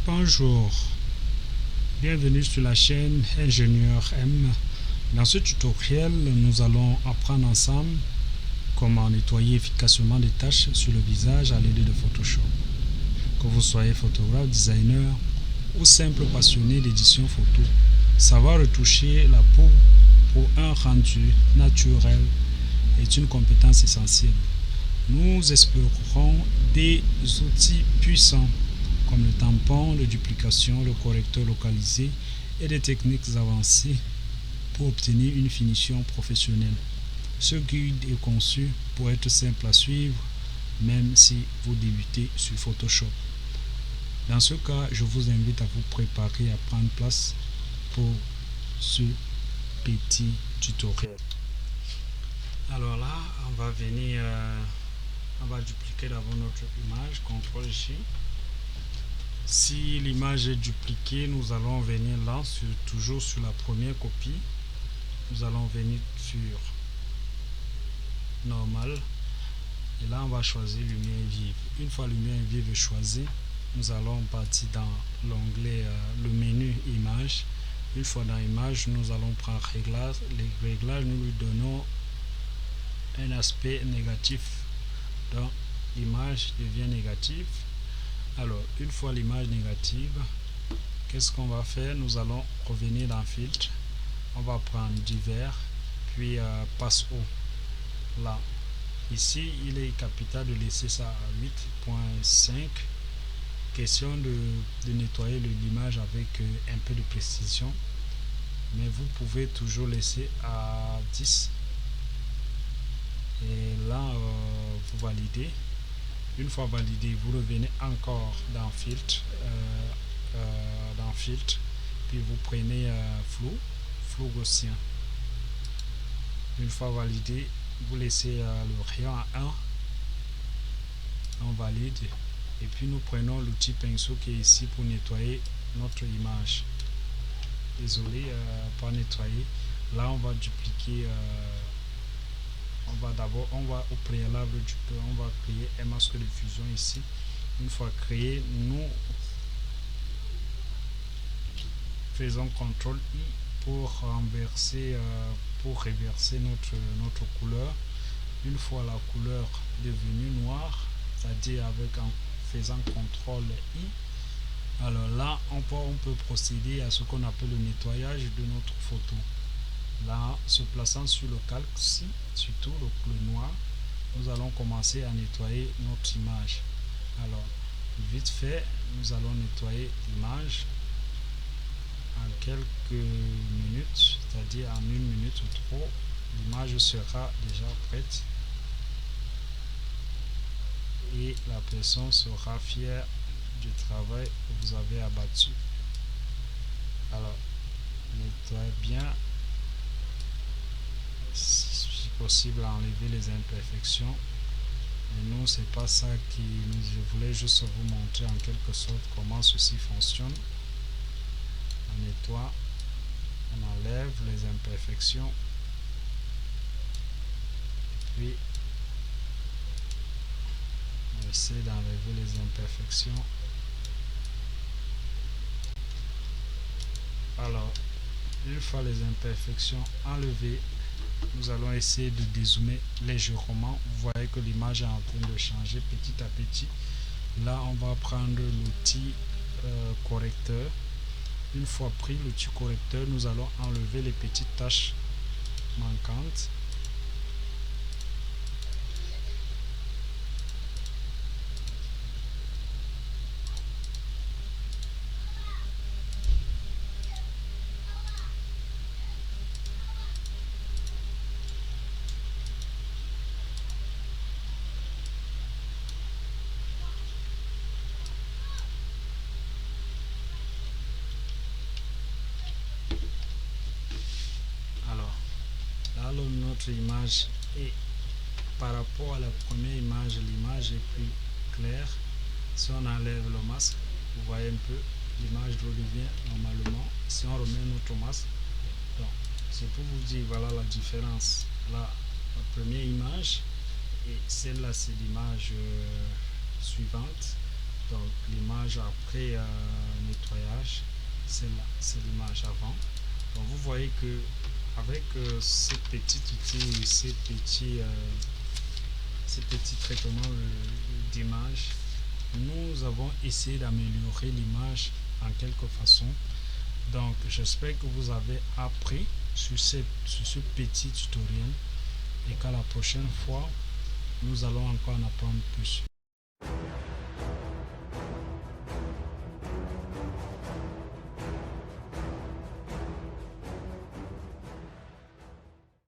Bonjour, bienvenue sur la chaîne Ingénieur M. Dans ce tutoriel, nous allons apprendre ensemble comment nettoyer efficacement des taches sur le visage à l'aide de Photoshop. Que vous soyez photographe, designer ou simple passionné d'édition photo, savoir retoucher la peau pour un rendu naturel est une compétence essentielle. Nous explorerons des outils puissants comme le tampon de duplication, le correcteur localisé et des techniques avancées pour obtenir une finition professionnelle. Ce guide est conçu pour être simple à suivre, même si vous débutez sur Photoshop. Dans ce cas, je vous invite à vous préparer à prendre place pour ce petit tutoriel. Alors là, on va venir, on va dupliquer d'abord notre image, CTRL-J. Si l'image est dupliquée, nous allons venir là, toujours sur la première copie. Nous allons venir sur normal. Et là, on va choisir lumière vive. Une fois lumière vive choisie, nous allons partir dans l'onglet, le menu image. Une fois dans image, nous allons prendre réglages. Les réglages, nous lui donnons un aspect négatif. Donc, l'image devient négative. Alors, une fois l'image négative, qu'est-ce qu'on va faire? Nous allons revenir dans filtre. On va prendre divers, puis passe haut. Là, ici, il est capital de laisser ça à 8.5. Question de nettoyer l'image avec un peu de précision. Mais vous pouvez toujours laisser à 10. Et là, vous validez. Une fois validé, vous revenez encore dans filtre, puis vous prenez flou gaussien. Une fois validé, vous laissez le rayon à 1, on valide, et puis nous prenons l'outil pinceau qui est ici pour nettoyer notre image. Désolé, pas nettoyer. Là, on va dupliquer. On va au préalable on va créer un masque de fusion ici. Une fois créé, nous faisons CTRL I pour réverser notre couleur. Une fois la couleur devenue noire, c'est-à-dire en faisant CTRL I, alors là on peut procéder à ce qu'on appelle le nettoyage de notre photo. Là, se plaçant sur le calque-ci, surtout le noir, nous allons commencer à nettoyer notre image. Alors, vite fait, nous allons nettoyer l'image en quelques minutes, c'est-à-dire en 1 minute ou trop. L'image sera déjà prête et la personne sera fière du travail que vous avez abattu. Alors, nettoyez bien. Si possible, à enlever les imperfections. Mais nous, c'est pas ça je voulais juste vous montrer en quelque sorte comment ceci fonctionne. On nettoie, on enlève les imperfections, puis on essaie d'enlever les imperfections. Alors, une fois les imperfections enlevées, nous allons essayer de dézoomer légèrement. Vous voyez que l'image est en train de changer petit à petit. Là, on va prendre l'outil correcteur. Une fois pris l'outil correcteur, nous allons enlever les petites taches manquantes. Notre image est par rapport à la première image, l'image est plus claire. Si on enlève le masque, vous voyez un peu, l'image redevient normalement. Si on remet notre masque, c'est pour vous dire voilà la différence. Là, la première image et celle-là, c'est l'image suivante. Donc l'image après nettoyage, c'est là, c'est l'image avant. Donc vous voyez que avec ces petits outils, ces petits traitements d'image, nous avons essayé d'améliorer l'image en quelque façon. Donc j'espère que vous avez appris sur ce petit tutoriel et qu'à la prochaine fois, nous allons encore en apprendre plus.